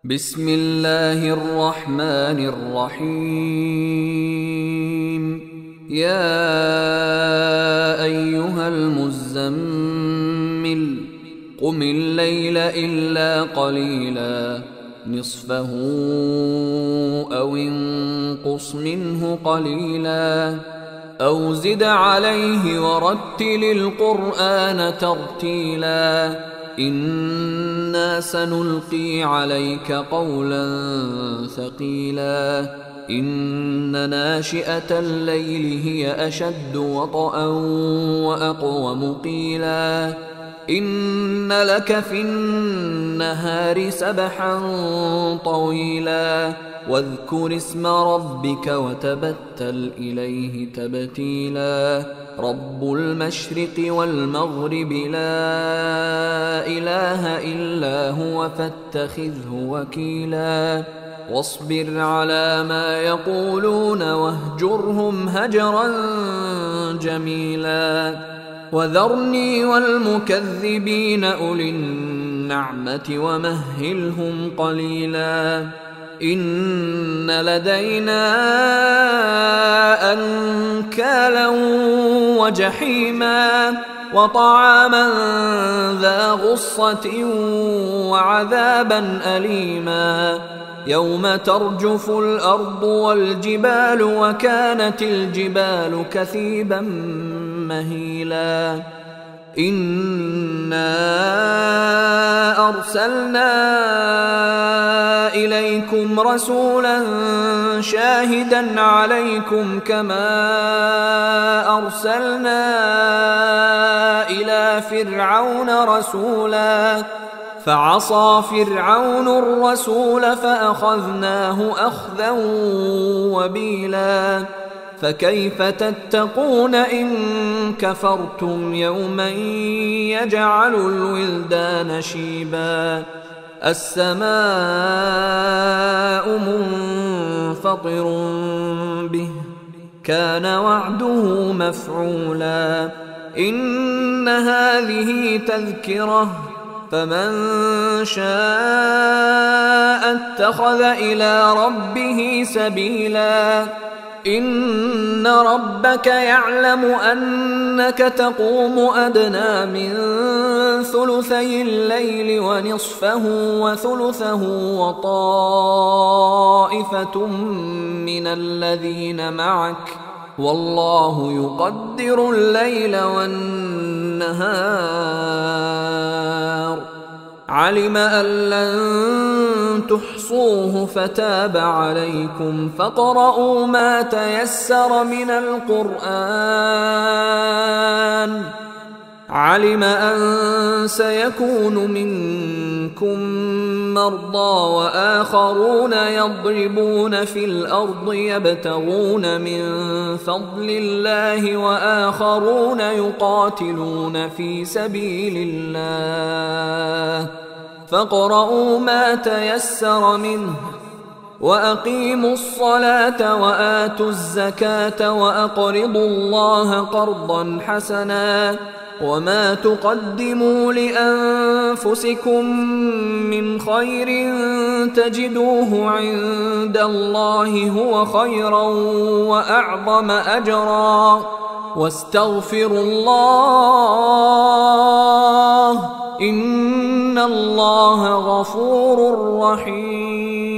بسم الله الرحمن الرحيم. يا أيها المزمل قم الليل إلا قليلا نصفه أو انقص منه قليلا أو زد عليه ورتل القرآن ترتيلا إنا سنلقي عليك قولا ثقيلا إن ناشئة الليل هي أشد وطئا وأقوم قيلا إن لك في النهار سبحا طويلا واذكر اسم ربك وتبتل إليه تبتيلا رب المشرق والمغرب لا إله إلا هو فاتخذه وكيلا واصبر على ما يقولون واهجرهم هجرا جميلا وذرني والمكذبين أولي النعمة ومهلهم قليلا إن لدينا أنكالا وجحيما وطعاما ذا غصة وعذابا أليما يوم ترجف الأرض والجبال وكانت الجبال كثيبا مهيلا إنا أرسلنا إليكم رسولا شاهدا عليكم كما أرسلنا إلى فرعون رسولا فعصى فرعون الرسول فأخذناه أخذا وبيلا فكيف تتقون إن كفرتم يوما يجعل الولدان شيبا السماء منفطر به كان وعده مفعولا إن هذه تذكرة فمن شاء اتخذ إلى ربه سبيلا إن ربك يعلم أنك تقوم أدنى من ثلثي الليل ونصفه وثلثه وطائفة من الذين معك والله يقدر الليل والنهار علم أن لن تحصوه فتاب عليكم فاقرؤوا ما تيسر من القرآن علم أن سيكون منكم مرضى وآخرون يضربون في الأرض يبتغون من فضل الله وآخرون يقاتلون في سبيل الله فاقرؤوا ما تيسر منه وأقيموا الصلاة وآتوا الزكاة وأقرضوا الله قرضا حسنا وما تقدموا لأنفسكم من خير تجدوه عند الله هو خيرا وأعظم أجرا واستغفروا الله إن الله غفور رحيم.